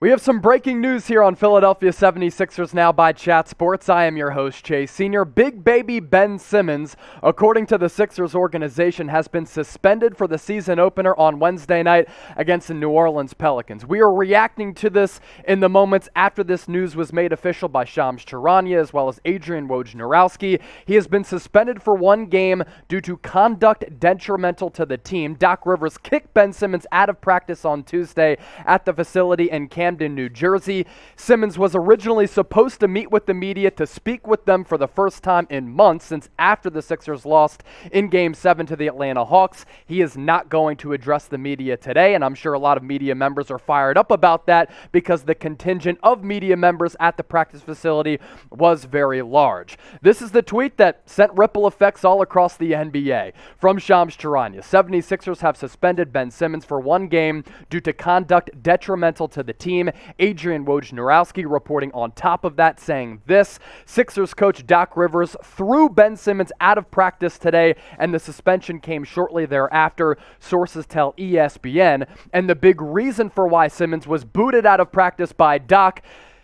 We have some breaking news here on Philadelphia 76ers Now by Chat Sports. I am your host, Chase Sr. Big baby Ben Simmons, according to the Sixers organization, has been suspended for the season opener on Wednesday night against the New Orleans Pelicans. We are reacting to this in the moments after this news was made official by Shams Charania as well as Adrian Wojnarowski. He has been suspended for one game due to conduct detrimental to the team. Doc Rivers kicked Ben Simmons out of practice on Tuesday at the facility in Camden, New Jersey. Simmons was originally supposed to meet with the media to speak with them for the first time in months since after the Sixers lost in Game 7 to the Atlanta Hawks. He is not going to address the media today, and I'm sure a lot of media members are fired up about that because the contingent of media members at the practice facility was very large. This is the tweet that sent ripple effects all across the NBA. From Shams Charania, 76ers have suspended Ben Simmons for one game due to conduct detrimental to the team. Adrian Wojnarowski reporting on top of that, saying this: Sixers coach Doc Rivers threw Ben Simmons out of practice today, and the suspension came shortly thereafter, sources tell ESPN. And the big reason for why Simmons was booted out of practice by Doc,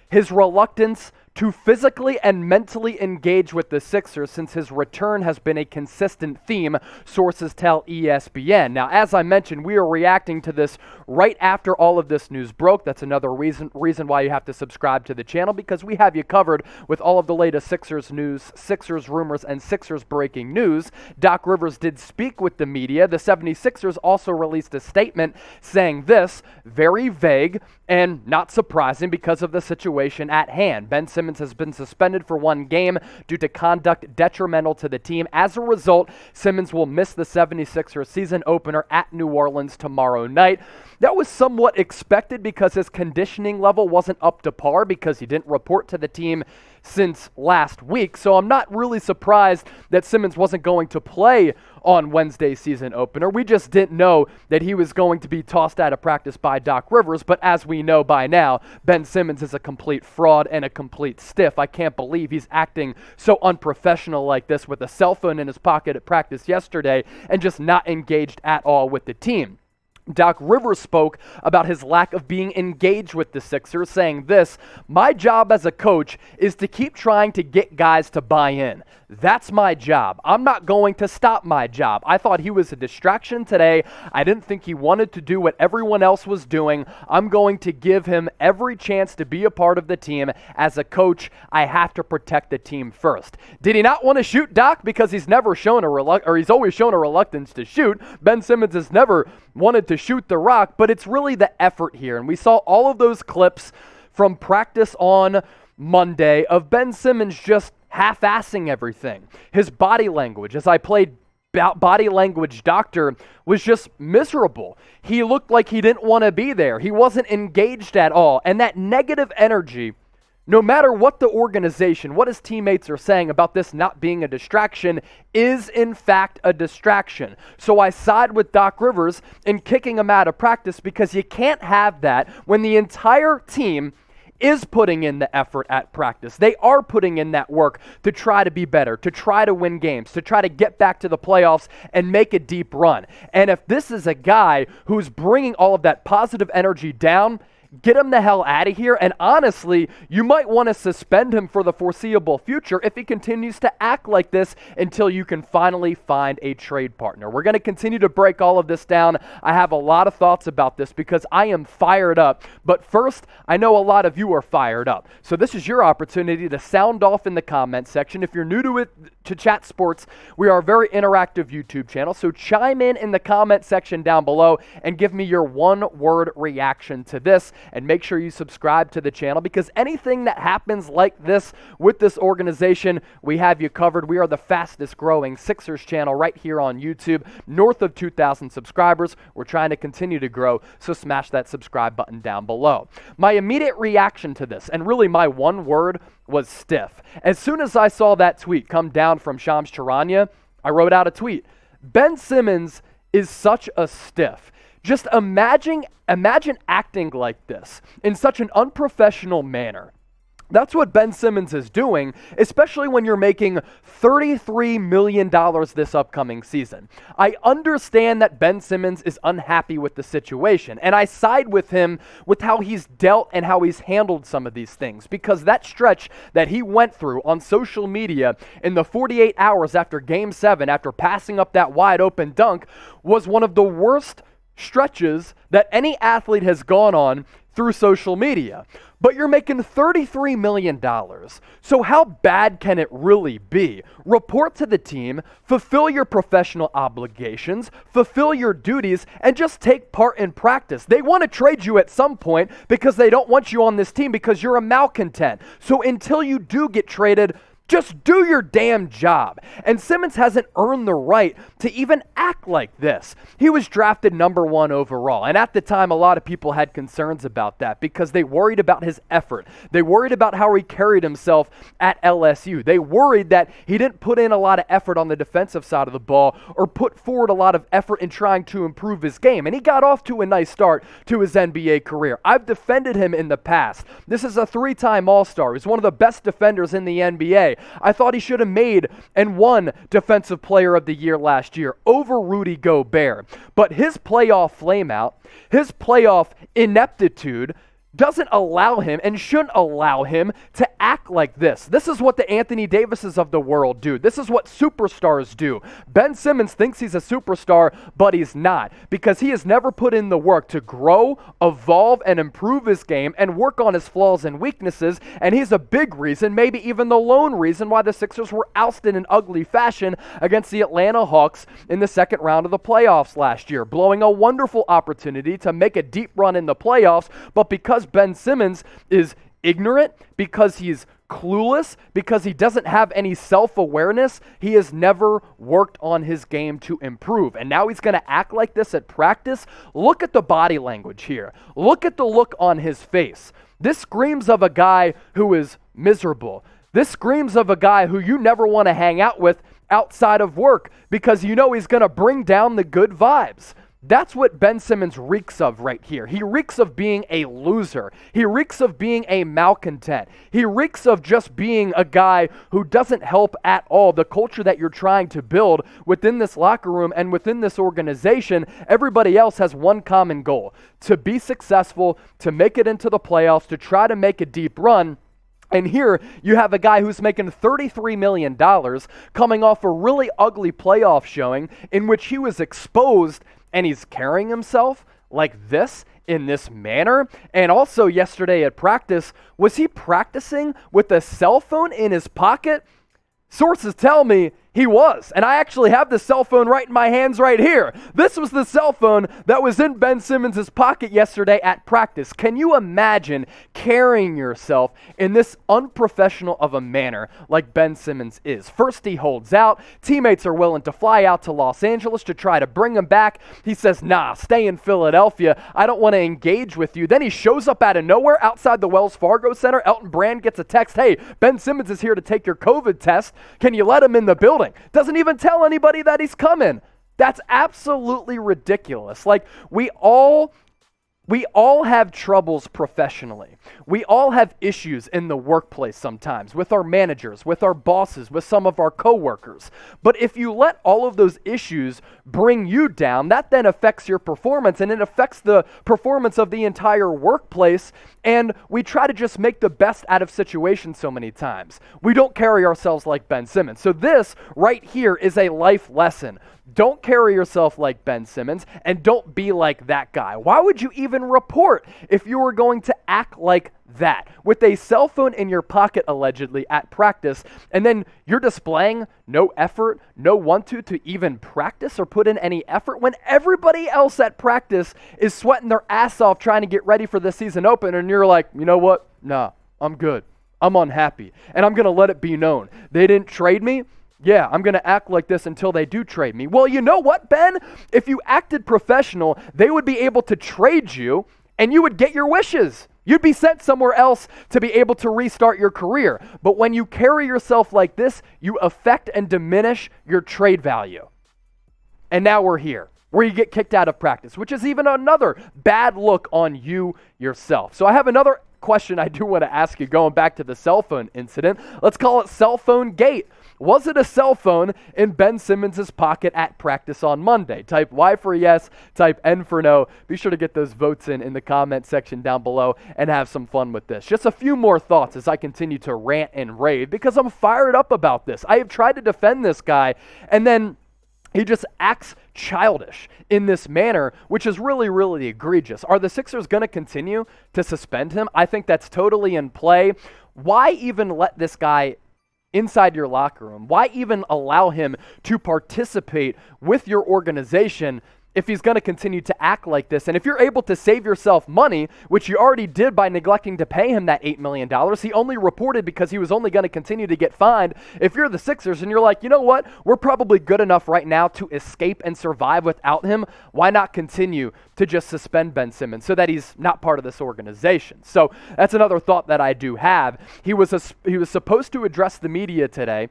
his reluctance to physically and mentally engage with the Sixers since his return has been a consistent theme, sources tell ESPN. Now, as I mentioned, we are reacting to this right after all of this news broke. That's another reason why you have to subscribe to the channel, because we have you covered with all of the latest Sixers news, Sixers rumors, and Sixers breaking news. Doc Rivers did speak with the media. The 76ers also released a statement saying this: very vague and not surprising because of the situation at hand. Ben Simmons has been suspended for one game due to conduct detrimental to the team. As a result, Simmons will miss the 76ers season opener at New Orleans tomorrow night. That was somewhat expected because his conditioning level wasn't up to par because he didn't report to the team since last week. So I'm not really surprised that Simmons wasn't going to play on Wednesday's season opener. We just didn't know that he was going to be tossed out of practice by Doc Rivers. But as we know by now, Ben Simmons is a complete fraud and a complete stiff. I can't believe he's acting so unprofessional like this with a cell phone in his pocket at practice yesterday and just not engaged at all with the team. Doc Rivers spoke about his lack of being engaged with the Sixers, saying this: my job as a coach is to keep trying to get guys to buy in. That's my job. I'm not going to stop my job. I thought he was a distraction today. I didn't think he wanted to do what everyone else was doing. I'm going to give him every chance to be a part of the team. As a coach, I have to protect the team first. Did he not want to shoot, Doc? Because he's never shown he's always shown a reluctance to shoot. Ben Simmons has never wanted to shoot the rock, but it's really the effort here. And we saw all of those clips from practice on Monday of Ben Simmons just half-assing everything. His body language, as I played body language doctor, was just miserable. He looked like he didn't want to be there. He wasn't engaged at all. And that negative energy, no matter what the organization, what his teammates are saying about this not being a distraction, is in fact a distraction. So I side with Doc Rivers in kicking him out of practice, because you can't have that when the entire team is putting in the effort at practice. They are putting in that work to try to be better, to try to win games, to try to get back to the playoffs and make a deep run. And if this is a guy who's bringing all of that positive energy down, get him the hell out of here. And honestly, you might want to suspend him for the foreseeable future if he continues to act like this until you can finally find a trade partner. We're going to continue to break all of this down. I have a lot of thoughts about this because I am fired up. But first, I know a lot of you are fired up. So this is your opportunity to sound off in the comment section. If you're new to Chat Sports, we are a very interactive YouTube channel. So chime in the comment section down below and give me your one-word reaction to this. And make sure you subscribe to the channel, because anything that happens like this with this organization, we have you covered. We are the fastest growing Sixers channel right here on YouTube, north of 2,000 subscribers. We're trying to continue to grow, so smash that subscribe button down below. My immediate reaction to this, and really my one word, was stiff. As soon as I saw that tweet come down from Shams Charania, I wrote out a tweet. Ben Simmons is such a stiff. Just imagine acting like this in such an unprofessional manner. That's what Ben Simmons is doing, especially when you're making $33 million this upcoming season. I understand that Ben Simmons is unhappy with the situation, and I side with him with how he's dealt and how he's handled some of these things, because that stretch that he went through on social media in the 48 hours after Game 7, after passing up that wide open dunk, was one of the worst stretches that any athlete has gone on through social media. But you're making $33 million. So how bad can it really be? Report to the team, fulfill your professional obligations, fulfill your duties, and just take part in practice. They want to trade you at some point because they don't want you on this team because you're a malcontent. So until you do get traded, just do your damn job. And Simmons hasn't earned the right to even act like this. He was drafted number 1 overall, and at the time, a lot of people had concerns about that because they worried about his effort. They worried about how he carried himself at LSU. They worried that he didn't put in a lot of effort on the defensive side of the ball or put forward a lot of effort in trying to improve his game, and he got off to a nice start to his NBA career. I've defended him in the past. This is a 3-time All-Star. He's one of the best defenders in the NBA. I thought he should have made and won Defensive Player of the Year last year over Rudy Gobert. But his playoff flameout, his playoff ineptitude doesn't allow him and shouldn't allow him to act like this. This is what the Anthony Davises of the world do. This is what superstars do. Ben Simmons thinks he's a superstar, but he's not, because he has never put in the work to grow, evolve, and improve his game and work on his flaws and weaknesses, and he's a big reason, maybe even the lone reason, why the Sixers were ousted in ugly fashion against the Atlanta Hawks in the second round of the playoffs last year, blowing a wonderful opportunity to make a deep run in the playoffs, but because Ben Simmons is ignorant, because he's clueless, because he doesn't have any self-awareness, he has never worked on his game to improve. And now he's going to act like this at practice. Look at the body language here. Look at the look on his face. This screams of a guy who is miserable. This screams of a guy who you never want to hang out with outside of work because you know he's going to bring down the good vibes. That's what Ben Simmons reeks of right here. He reeks of being a loser. He reeks of being a malcontent. He reeks of just being a guy who doesn't help at all the culture that you're trying to build within this locker room and within this organization. Everybody else has one common goal: to be successful, to make it into the playoffs, to try to make a deep run. And here you have a guy who's making $33 million coming off a really ugly playoff showing in which he was exposed, and he's carrying himself like this, in this manner. And also yesterday at practice, was he practicing with a cell phone in his pocket? Sources tell me he was. And I actually have the cell phone right in my hands right here. This was the cell phone that was in Ben Simmons' pocket yesterday at practice. Can you imagine carrying yourself in this unprofessional of a manner like Ben Simmons is? First, he holds out. Teammates are willing to fly out to Los Angeles to try to bring him back. He says, nah, stay in Philadelphia. I don't want to engage with you. Then he shows up out of nowhere outside the Wells Fargo Center. Elton Brand gets a text, hey, Ben Simmons is here to take your COVID test. Can you let him in the building? Doesn't even tell anybody that he's coming. That's absolutely ridiculous. Like, we all have troubles professionally. We all have issues in the workplace sometimes with our managers, with our bosses, with some of our coworkers. But if you let all of those issues bring you down, that then affects your performance, and it affects the performance of the entire workplace. And we try to just make the best out of situations so many times. We don't carry ourselves like Ben Simmons. So this right here is a life lesson. Don't carry yourself like Ben Simmons, and don't be like that guy. Why would you even report if you were going to act like that? With a cell phone in your pocket, allegedly, at practice, and then you're displaying no effort, no want to even practice or put in any effort when everybody else at practice is sweating their ass off trying to get ready for the season opener, and you're like, you know what? Nah, I'm good. I'm unhappy, and I'm going to let it be known. They didn't trade me. Yeah, I'm going to act like this until they do trade me. Well, you know what, Ben? If you acted professional, they would be able to trade you, and you would get your wishes. You'd be sent somewhere else to be able to restart your career. But when you carry yourself like this, you affect and diminish your trade value. And now we're here, where you get kicked out of practice, which is even another bad look on you yourself. So I have another question I do want to ask you, going back to the cell phone incident, let's call it cell phone gate. Was it a cell phone in Ben Simmons' pocket at practice on Monday? Type Y for yes, type N for no. Be sure to get those votes in the comment section down below and have some fun with this. Just a few more thoughts as I continue to rant and rave because I'm fired up about this. I have tried to defend this guy, and then he just acts childish in this manner, which is really, really egregious. Are the Sixers going to continue to suspend him? I think that's totally in play. Why even let this guy inside your locker room? Why even allow him to participate with your organization if he's going to continue to act like this? And if you're able to save yourself money, which you already did by neglecting to pay him that $8 million, he only reported because he was only going to continue to get fined. If you're the Sixers and you're like, you know what, we're probably good enough right now to escape and survive without him, why not continue to just suspend Ben Simmons so that he's not part of this organization? So that's another thought that I do have. He was supposed to address the media today.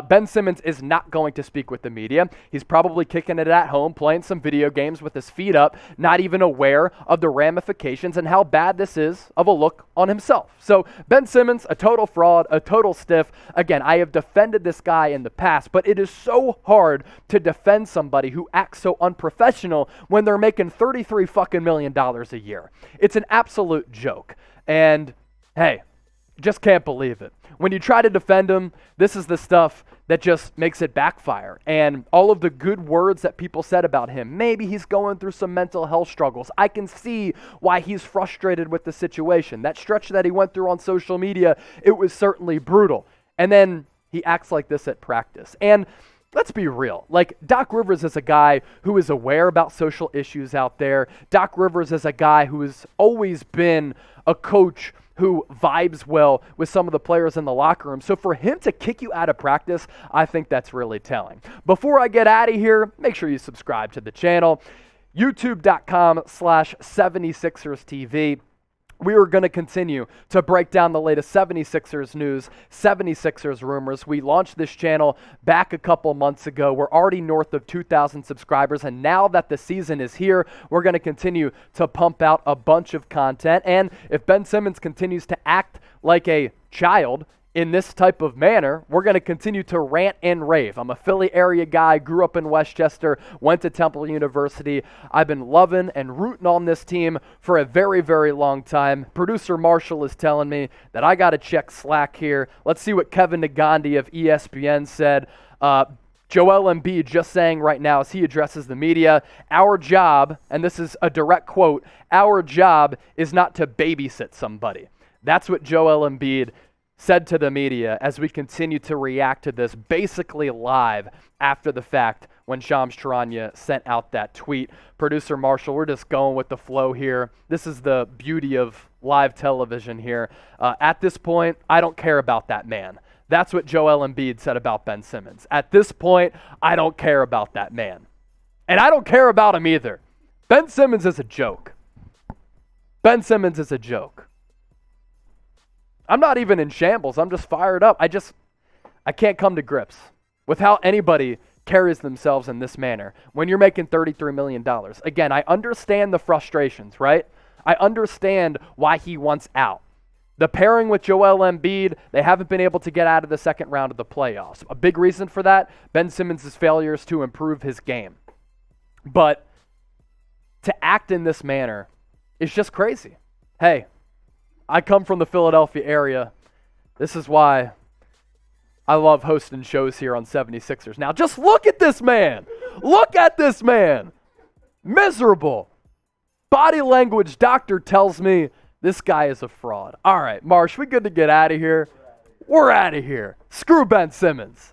Ben Simmons is not going to speak with the media. He's probably kicking it at home, playing some video games with his feet up, not even aware of the ramifications and how bad this is of a look on himself. So Ben Simmons, a total fraud, a total stiff. Again, I have defended this guy in the past, but it is so hard to defend somebody who acts so unprofessional when they're making $33 fucking million a year. It's an absolute joke. And hey, just can't believe it. When you try to defend him, this is the stuff that just makes it backfire. And all of the good words that people said about him, maybe he's going through some mental health struggles. I can see why he's frustrated with the situation. That stretch that he went through on social media, it was certainly brutal. And then he acts like this at practice. And let's be real. Like, Doc Rivers is a guy who is aware about social issues out there. Doc Rivers is a guy who has always been a coach who vibes well with some of the players in the locker room. So for him to kick you out of practice, I think that's really telling. Before I get out of here, make sure you subscribe to the channel. YouTube.com/76ers TV. We are going to continue to break down the latest 76ers news, 76ers rumors. We launched this channel back a couple months ago. We're already north of 2,000 subscribers, and now that the season is here, we're going to continue to pump out a bunch of content. And if Ben Simmons continues to act like a child in this type of manner, we're going to continue to rant and rave. I'm a Philly area guy, grew up in Westchester, went to Temple University. I've been loving and rooting on this team for a very, very long time. Producer Marshall is telling me that I got to check Slack here. Let's see what Kevin Durant of ESPN said. Joel Embiid just saying right now as he addresses the media, our job, and this is a direct quote, our job is not to babysit somebody. That's what Joel Embiid said to the media as we continue to react to this basically live after the fact when Shams Charania sent out that tweet. Producer Marshall, we're just going with the flow here. This is the beauty of live television here. At this point, I don't care about that man. That's what Joel Embiid said about Ben Simmons. At this point, I don't care about that man. And I don't care about him either. Ben Simmons is a joke. Ben Simmons is a joke. I'm not even in shambles. I'm just fired up. I can't come to grips with how anybody carries themselves in this manner when you're making $33 million. Again, I understand the frustrations, right? I understand why he wants out. The pairing with Joel Embiid, they haven't been able to get out of the second round of the playoffs. A big reason for that, Ben Simmons' failures to improve his game. But to act in this manner is just crazy. Hey, I come from the Philadelphia area. This is why I love hosting shows here on 76ers. Now, just look at this man. Look at this man. Miserable. Body language doctor tells me this guy is a fraud. All right, Marsh, we good to get out of here? We're out of here. Screw Ben Simmons.